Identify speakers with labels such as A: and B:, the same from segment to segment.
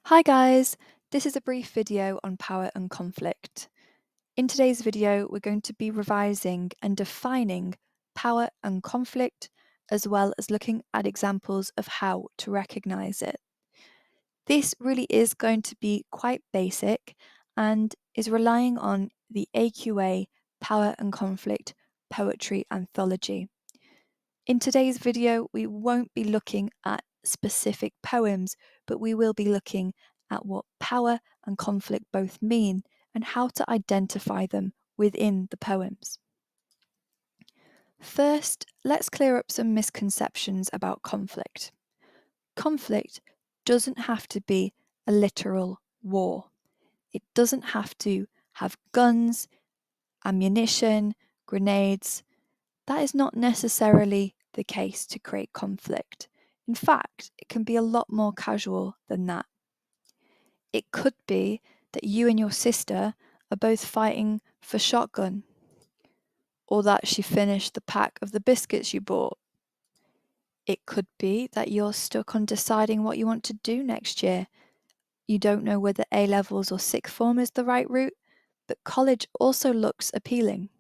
A: Hi guys, this is a brief video on power and conflict. In today's video, we're going to be revising and defining power and conflict, as well as looking at examples of how to recognize it. This really is going to be quite basic and is relying on the AQA Power and Conflict Poetry Anthology. In today's video, we won't be looking at specific poems, but we will be looking at what power and conflict both mean and how to identify them within the poems. First, let's clear up some misconceptions about conflict. Conflict doesn't have to be a literal war. It doesn't have to have guns, ammunition, grenades. That is not necessarily the case to create conflict. In fact, it can be a lot more casual than that. It could be that you and your sister are both fighting for shotgun, or that she finished the pack of the biscuits you bought. It could be that you're stuck on deciding what you want to do next year. You don't know whether A levels or sixth form is the right route, but college also looks appealing.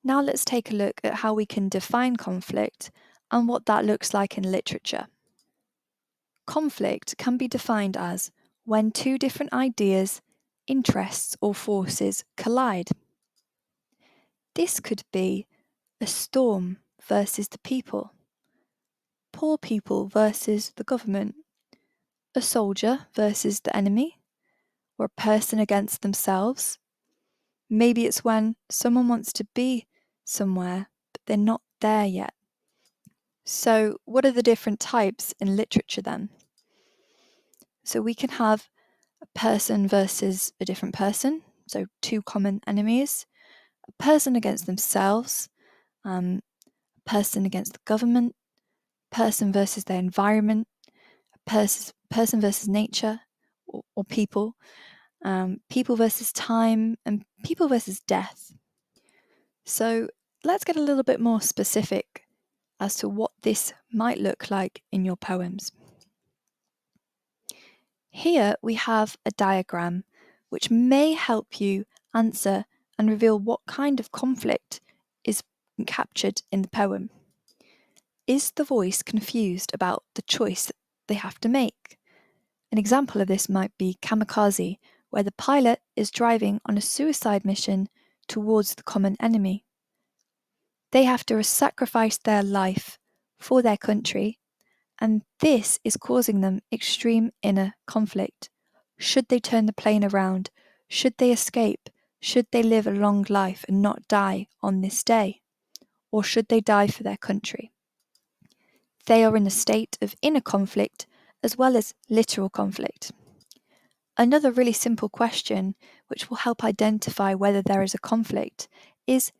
A: Now let's take a look at how we can define conflict and what that looks like in literature. Conflict can be defined as when two different ideas, interests, or forces collide. This could be a storm versus the people, poor people versus the government, a soldier versus the enemy, or a person against themselves. Maybe it's when someone wants to be somewhere, but they're not there yet. So, what are the different types in literature then? So, we can have a person versus a different person, so two common enemies, a person against themselves, a person against the government, person versus their environment, a person versus nature or people, people versus time, and people versus death. So, let's get a little bit more specific as to what this might look like in your poems. Here we have a diagram which may help you answer and reveal what kind of conflict is captured in the poem. Is the voice confused about the choice that they have to make? An example of this might be Kamikaze, where the pilot is driving on a suicide mission towards the common enemy. They have to sacrifice their life for their country, and this is causing them extreme inner conflict. Should they turn the plane around? Should they escape? Should they live a long life and not die on this day? Or should they die for their country? They are in a state of inner conflict as well as literal conflict. Another really simple question, which will help identify whether there is a conflict, is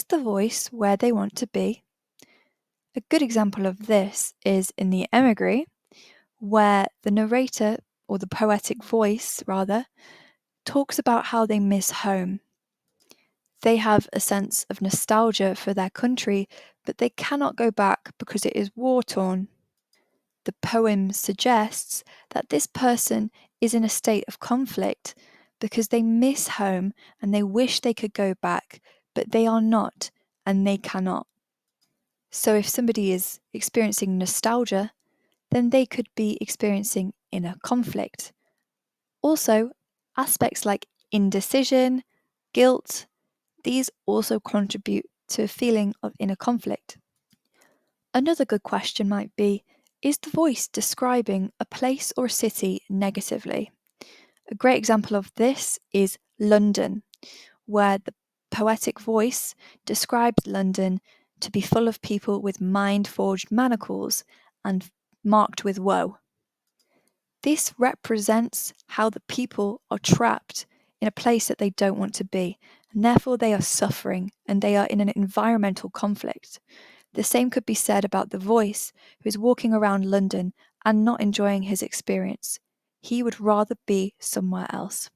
A: the voice where they want to be? A good example of this is in the Emigre, where the narrator, or the poetic voice rather, talks about how they miss home. They have a sense of nostalgia for their country, but they cannot go back because it is war-torn. The poem suggests that this person is in a state of conflict because they miss home and they wish they could go back, but they are not and they cannot. So if somebody is experiencing nostalgia, then they could be experiencing inner conflict. Also, aspects like indecision, guilt, these also contribute to a feeling of inner conflict. Another good question might be, is the voice describing a place or city negatively? A great example of this is London, where the poetic voice describes London to be full of people with mind-forged manacles and marked with woe. This represents how the people are trapped in a place that they don't want to be, and therefore they are suffering and they are in an environmental conflict. The same could be said about the voice who is walking around London and not enjoying his experience. He would rather be somewhere else.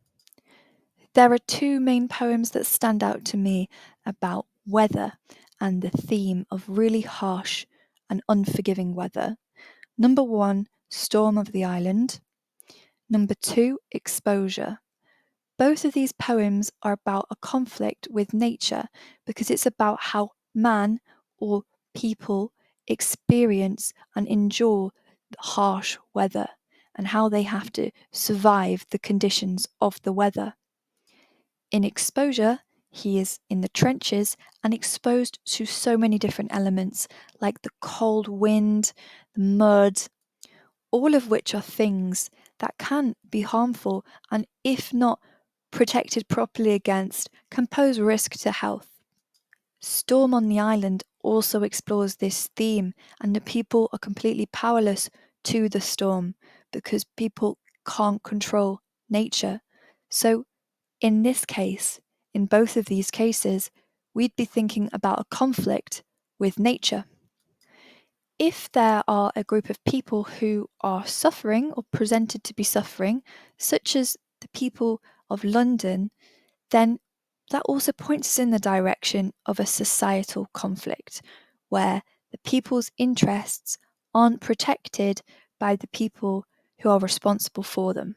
A: There are two main poems that stand out to me about weather and the theme of really harsh and unforgiving weather. Number one, Storm of the Island, Number 2, exposure. Both of these poems are about a conflict with nature because it's about how man or people experience and endure harsh weather and how they have to survive the conditions of the weather. In exposure, he is in the trenches and exposed to so many different elements like the cold wind, the mud, all of which are things that can be harmful and, if not protected properly against, can pose risk to health. Storm on the Island also explores this theme, and the people are completely powerless to the storm because people can't control nature. So, in this case, in both of these cases, we'd be thinking about a conflict with nature. If there are a group of people who are suffering or presented to be suffering, such as the people of London, then that also points us in the direction of a societal conflict where the people's interests aren't protected by the people who are responsible for them.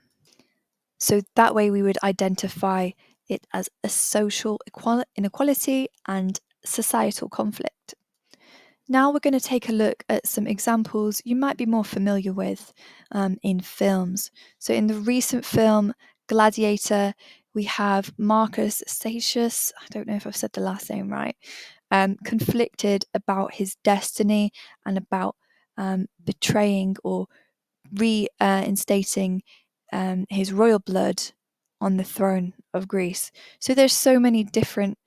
A: So that way we would identify it as a social inequality and societal conflict. Now we're going to take a look at some examples you might be more familiar with in films. So in the recent film Gladiator, we have Marcus Statius, I don't know if I've said the last name right, conflicted about his destiny and about betraying or reinstating his royal blood on the throne of Greece. So there's so many different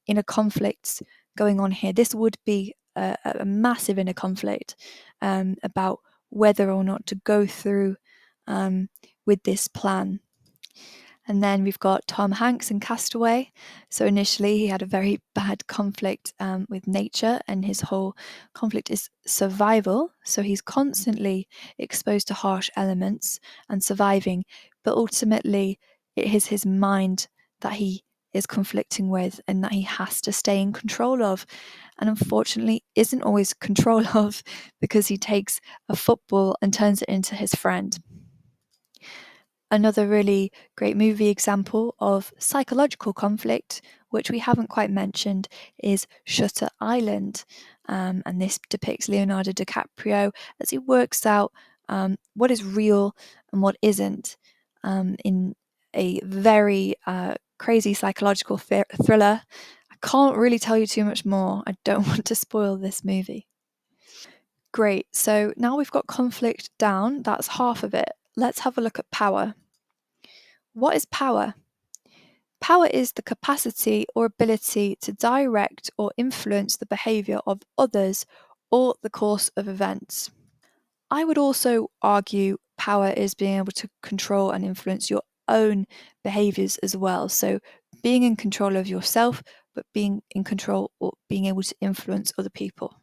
A: inner conflicts going on here. This would be a massive inner conflict about whether or not to go through with this plan. And then we've got Tom Hanks in Castaway. So initially, he had a very bad conflict with nature, and his whole conflict is survival. So he's constantly exposed to harsh elements and surviving. But ultimately, it is his mind that he is conflicting with and that he has to stay in control of. And unfortunately, isn't always control of because he takes a football and turns it into his friend. Another really great movie example of psychological conflict, which we haven't quite mentioned, is Shutter Island. And this depicts Leonardo DiCaprio as he works out what is real and what isn't in a very crazy psychological thriller. I can't really tell you too much more. I don't want to spoil this movie. Great, so now we've got conflict down, that's half of it. Let's have a look at power. What is power? Power is the capacity or ability to direct or influence the behaviour of others or the course of events. I would also argue power is being able to control and influence your own behaviours as well. So being in control of yourself, but being in control or being able to influence other people.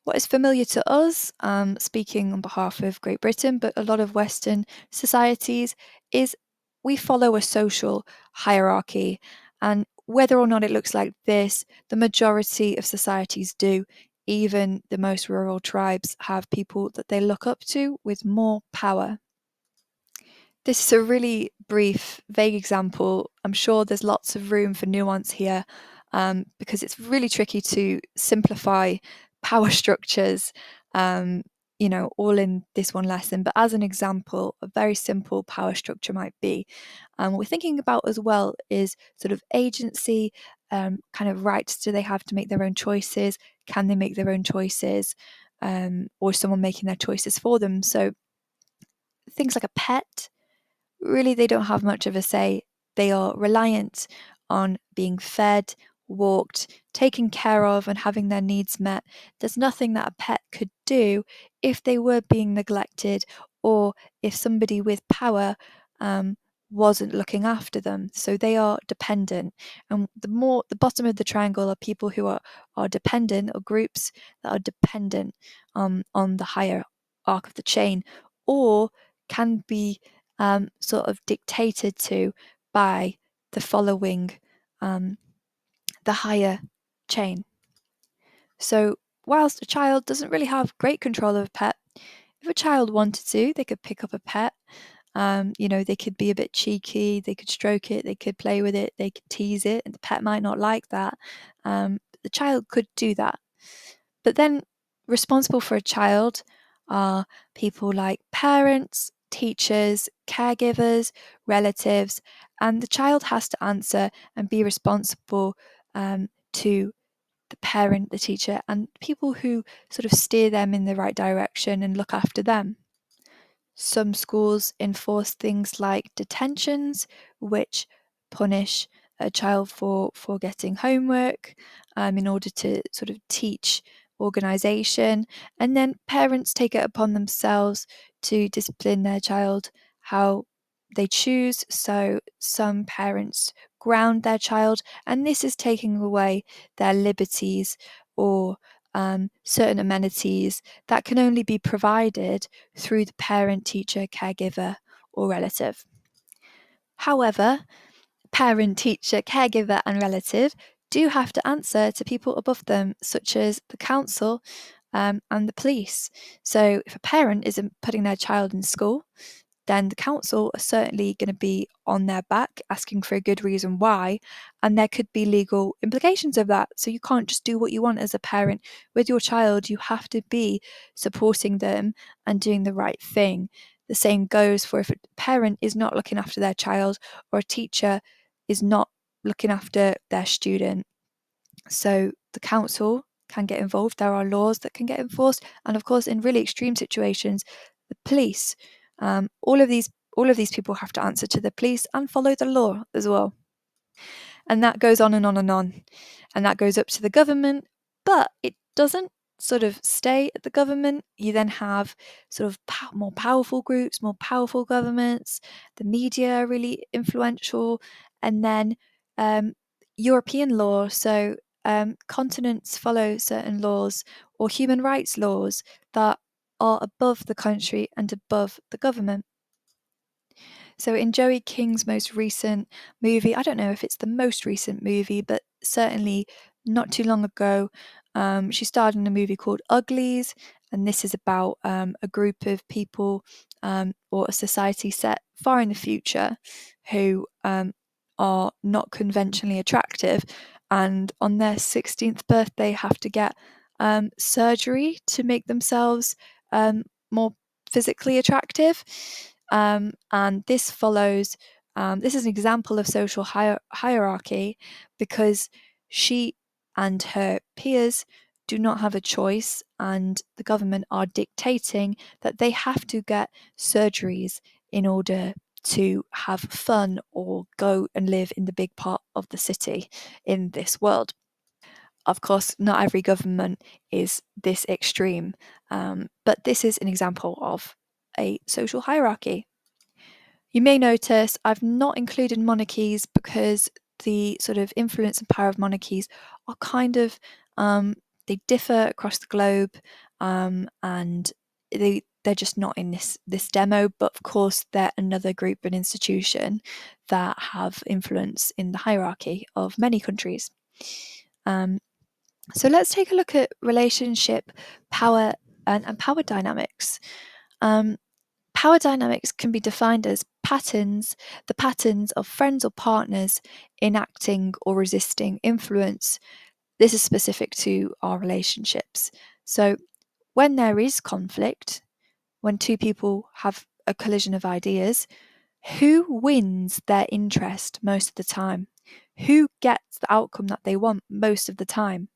A: What is familiar to us, speaking on behalf of Great Britain, but a lot of Western societies, is we follow a social hierarchy. And whether or not it looks like this, the majority of societies do. Even the most rural tribes have people that they look up to with more power. This is a really brief, vague example. I'm sure there's lots of room for nuance here because it's really tricky to simplify power structures, all in this one lesson. But as an example, a very simple power structure might be. What we're thinking about as well is sort of agency, kind of rights. Do they have to make their own choices? Can they make their own choices? Or is someone making their choices for them? So things like a pet, really they don't have much of a say. They are reliant on being fed, walked, taken care of, and having their needs met. There's nothing that a pet could do if they were being neglected or if somebody with power wasn't looking after them. So they are dependent. And the bottom of the triangle are people who are dependent, or groups that are dependent on the higher arc of the chain, or can be sort of dictated to by the following the higher chain. So whilst a child doesn't really have great control of a pet, If a child wanted to, they could pick up a pet. They could be a bit cheeky, they could stroke it, they could play with it, they could tease it, and the pet might not like that. The child could do that. But then responsible for a child are people like parents, teachers, caregivers, relatives, and the child has to answer and be responsible to the parent, the teacher, and people who sort of steer them in the right direction and look after them. Some schools enforce things like detentions, which punish a child for forgetting homework in order to sort of teach organisation. And then parents take it upon themselves to discipline their child how they choose. So some parents ground their child, and this is taking away their liberties or certain amenities that can only be provided through the parent, teacher, caregiver, or relative. However, parent, teacher, caregiver, and relative do have to answer to people above them, such as the council and the police. So, if a parent isn't putting their child in school, then the council are certainly going to be on their back asking for a good reason why, and there could be legal implications of that. So you can't just do what you want as a parent with your child, you have to be supporting them and doing the right thing. The same goes for if a parent is not looking after their child or a teacher is not looking after their student. So the council can get involved. There are laws that can get enforced, and of course, in really extreme situations, the police. All of these people have to answer to the police and follow the law as well. And that goes on and on and on. And that goes up to the government, but it doesn't sort of stay at the government. You then have sort of more powerful groups, more powerful governments. The media are really influential. And then European law. So continents follow certain laws or human rights laws that are above the country and above the government. So in Joey King's most recent movie, I don't know if it's the most recent movie, but certainly not too long ago, she starred in a movie called Uglies, and this is about a group of people or a society set far in the future who are not conventionally attractive, and on their 16th birthday have to get surgery to make themselves more physically attractive. And this follows, this is an example of social hierarchy because she and her peers do not have a choice, and the government are dictating that they have to get surgeries in order to have fun or go and live in the big part of the city in this world. Of course, not every government is this extreme, but this is an example of a social hierarchy. You may notice I've not included monarchies because the sort of influence and power of monarchies are kind of they differ across the globe, and they're just not in this demo. But of course, they're another group and institution that have influence in the hierarchy of many countries. So let's take a look at relationship, power, and power dynamics. Um, Power dynamics can be defined as patterns, the patterns of friends or partners enacting or resisting influence. This is specific to our relationships. So, when there is conflict, when two people have a collision of ideas, who wins their interest most of the time? Who gets the outcome that they want most of the time?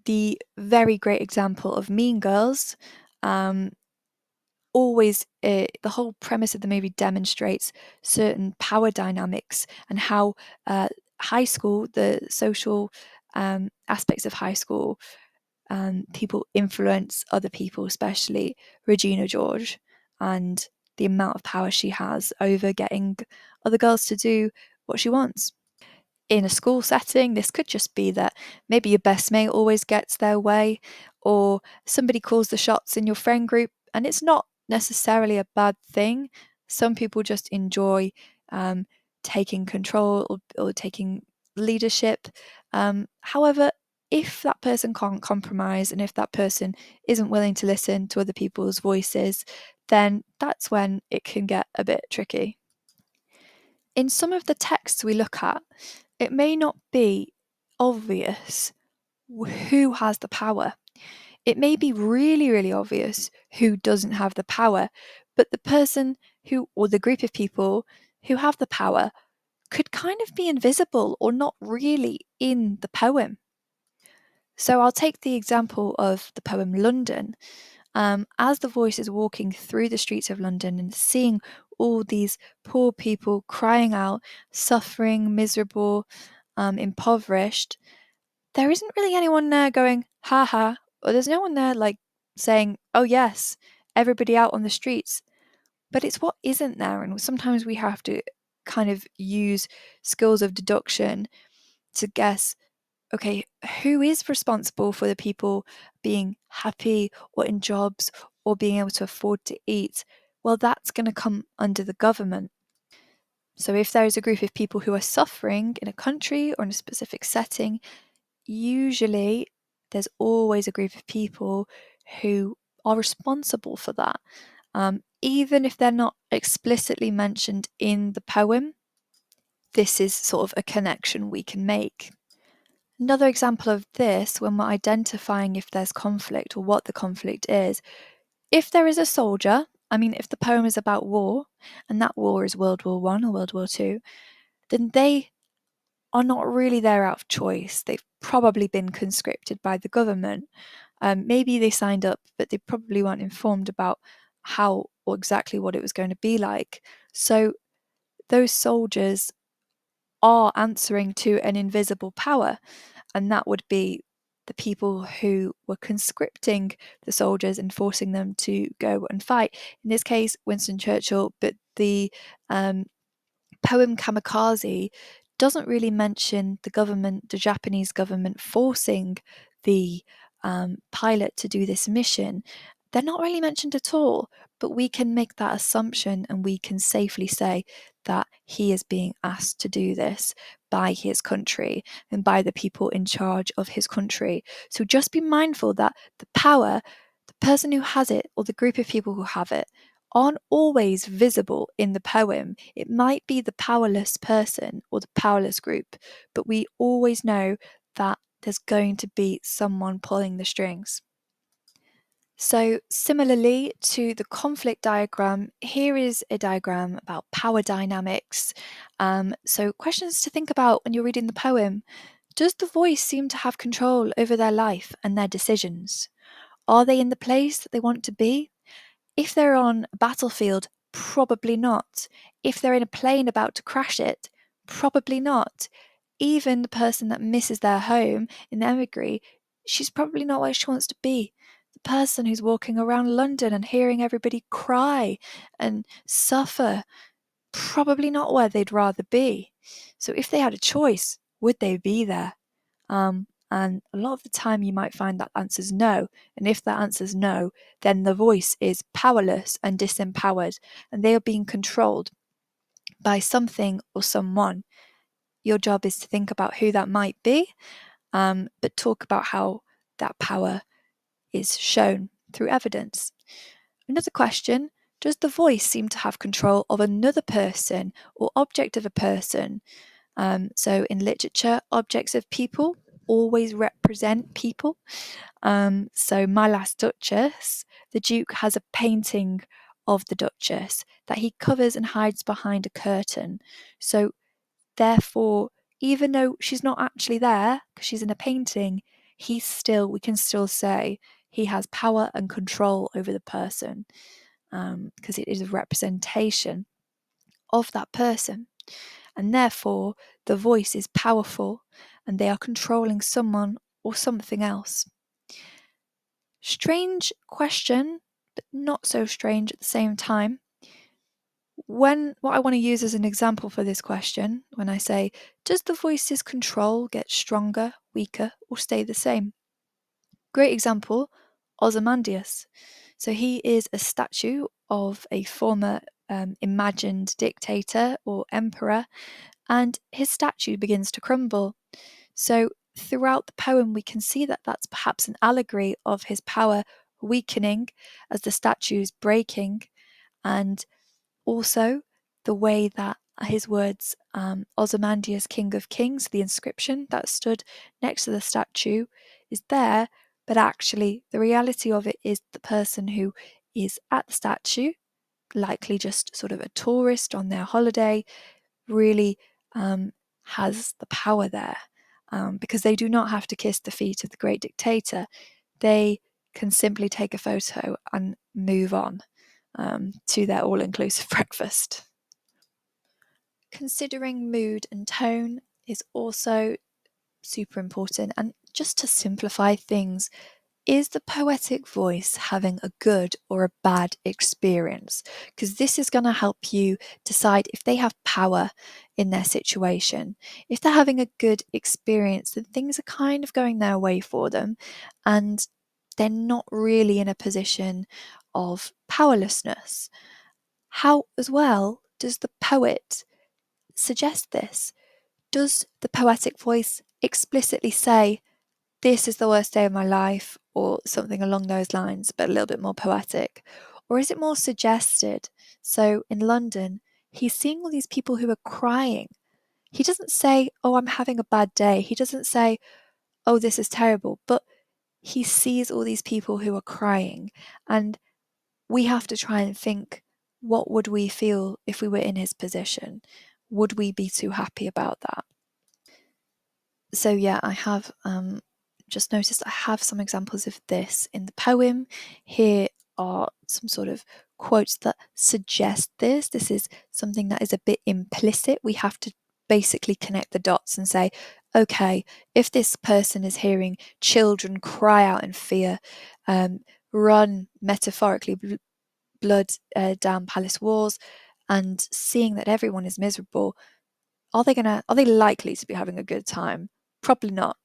A: The very great example of Mean Girls always the whole premise of the movie demonstrates certain power dynamics and how high school, the social aspects of high school, people influence other people, especially Regina George, and the amount of power she has over getting other girls to do what she wants. In a school setting, this could just be that maybe your best mate always gets their way, or somebody calls the shots in your friend group, and it's not necessarily a bad thing. Some people just enjoy taking control or taking leadership. However, if that person can't compromise and if that person isn't willing to listen to other people's voices, then that's when it can get a bit tricky. In some of the texts we look at, it may not be obvious who has the power. It may be really, really obvious who doesn't have the power, but the person who, or the group of people who have the power, could kind of be invisible or not really in the poem. So I'll take the example of the poem London. As the voice is walking through the streets of London and seeing all these poor people crying out, suffering, miserable, impoverished, there isn't really anyone there going, ha ha, or there's no one there like saying, oh yes, everybody out on the streets. But it's what isn't there, and sometimes we have to kind of use skills of deduction to guess, okay, who is responsible for the people being happy or in jobs or being able to afford to eat? Well, that's going to come under the government. So if there is a group of people who are suffering in a country or in a specific setting, usually there's always a group of people who are responsible for that. Even if they're not explicitly mentioned in the poem, this is sort of a connection we can make. Another example of this, when we're identifying if there's conflict or what the conflict is, if there is a soldier, if the poem is about war, and that war is World War I or World War II, then they are not really there out of choice. They've probably been conscripted by the government. Maybe they signed up, but they probably weren't informed about how or exactly what it was going to be like. So those soldiers are answering to an invisible power, and that would be the people who were conscripting the soldiers and forcing them to go and fight. In this case, Winston Churchill, but the poem Kamikaze doesn't really mention the government, the Japanese government, forcing the pilot to do this mission. They're not really mentioned at all, but we can make that assumption and we can safely say that he is being asked to do this by his country and by the people in charge of his country. So just be mindful that the power, the person who has it, or the group of people who have it, aren't always visible in the poem. It might be the powerless person or the powerless group, but we always know that there's going to be someone pulling the strings. So similarly to the conflict diagram, here is a diagram about power dynamics. So questions to think about when you're reading the poem. Does the voice seem to have control over their life and their decisions? Are they in the place that they want to be? If they're on a battlefield, probably not. If they're in a plane about to crash it, probably not. Even the person that misses their home in the emigre, she's probably not where she wants to be. The person who's walking around London and hearing everybody cry and suffer, probably not where they'd rather be. So if they had a choice, would they be there? And a lot of the time you might find that answer's no. And if that answer's no, then the voice is powerless and disempowered, and they are being controlled by something or someone. Your job is to think about who that might be, but talk about how that power is shown through evidence. Another question, does the voice seem to have control of another person or object of a person? So in literature, objects of people always represent people. So My Last Duchess, the Duke has a painting of the Duchess that he covers and hides behind a curtain. So therefore, even though she's not actually there because she's in a painting, we can still say he has power and control over the person because it is a representation of that person. And therefore, the voice is powerful and they are controlling someone or something else. Strange question, but not so strange at the same time. What I want to use as an example for this question, when I say, does the voice's control get stronger, weaker, or stay the same? Great example, Ozymandias. So he is a statue of a former imagined dictator or emperor, and his statue begins to crumble. So throughout the poem, we can see that that's perhaps an allegory of his power weakening as the statue's breaking, and also the way that his words, Ozymandias, King of Kings, the inscription that stood next to the statue, is there, but actually the reality of it is the person who is at the statue, likely just sort of a tourist on their holiday, really has the power there, because they do not have to kiss the feet of the great dictator. They can simply take a photo and move on to their all-inclusive breakfast. Considering mood and tone is also super important, and just to simplify things, is the poetic voice having a good or a bad experience? Because this is going to help you decide if they have power in their situation. If they're having a good experience, then things are kind of going their way for them, and they're not really in a position of powerlessness. How, as well, does the poet suggest this? Does the poetic voice explicitly say, this is the worst day of my life, or something along those lines, but a little bit more poetic? Or is it more suggested? So in London, he's seeing all these people who are crying. He doesn't say, oh, I'm having a bad day. He doesn't say, oh, this is terrible. But he sees all these people who are crying, and we have to try and think, what would we feel if we were in his position? Would we be too happy about that? So yeah, I have just noticed I have some examples of this in the poem. Here are some sort of quotes that suggest this. This is something that is a bit implicit. We have to basically connect the dots and say, okay, if this person is hearing children cry out in fear, run metaphorically blood down palace walls, and seeing that everyone is miserable, are they likely to be having a good time? Probably not.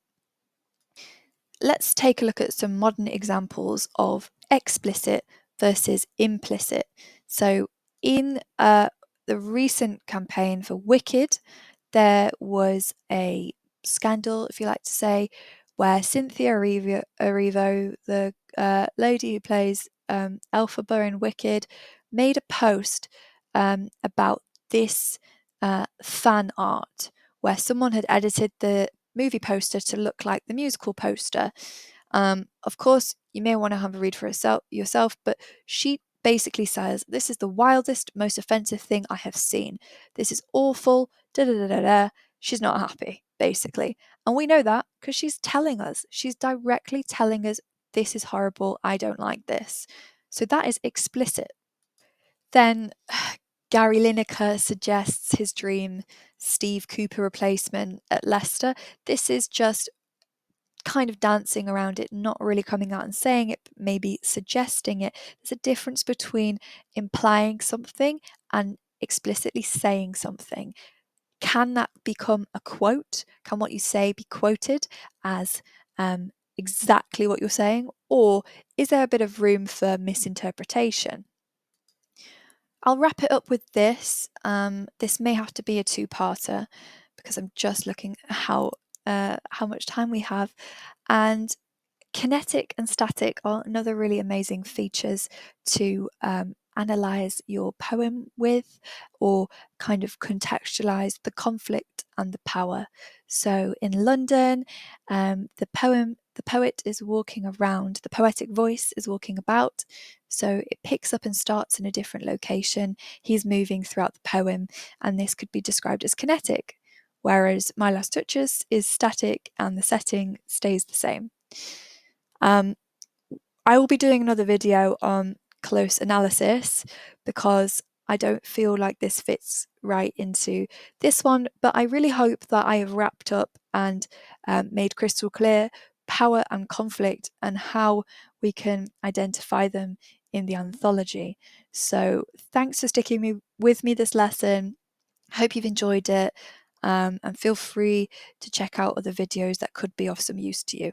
A: Let's take a look at some modern examples of explicit versus implicit. So in the recent campaign for Wicked, there was a scandal, if you like to say, where Cynthia Erivo, the lady who plays Elphaba in Wicked, made a post about this fan art, where someone had edited the movie poster to look like the musical poster. Of course, you may want to have a read for yourself, but she basically says, this is the wildest, most offensive thing I have seen. This is awful, da da da da da. She's not happy, basically. And we know that because she's telling us, she's directly telling us, this is horrible, I don't like this. So that is explicit. Then Gary Lineker suggests his dream Steve Cooper replacement at Leicester. This is just kind of dancing around it, not really coming out and saying it, but maybe suggesting it. There's a difference between implying something and explicitly saying something. Can that become a quote? Can what you say be quoted as exactly what you're saying? Or is there a bit of room for misinterpretation? I'll wrap it up with this. This may have to be a two-parter because I'm just looking at how much time we have. And kinetic and static are another really amazing features to analyze your poem with, or kind of contextualize the conflict and the power. So in London, the poet is walking around, the poetic voice is walking about, so it picks up and starts in a different location. He's moving throughout the poem, and this could be described as kinetic, whereas My Last Touches is static and the setting stays the same. I will be doing another video on close analysis because I don't feel like this fits right into this one, but I really hope that I have wrapped up and made crystal clear power and conflict and how we can identify them in the anthology. So thanks for sticking with me this lesson. I hope you've enjoyed it, and feel free to check out other videos that could be of some use to you.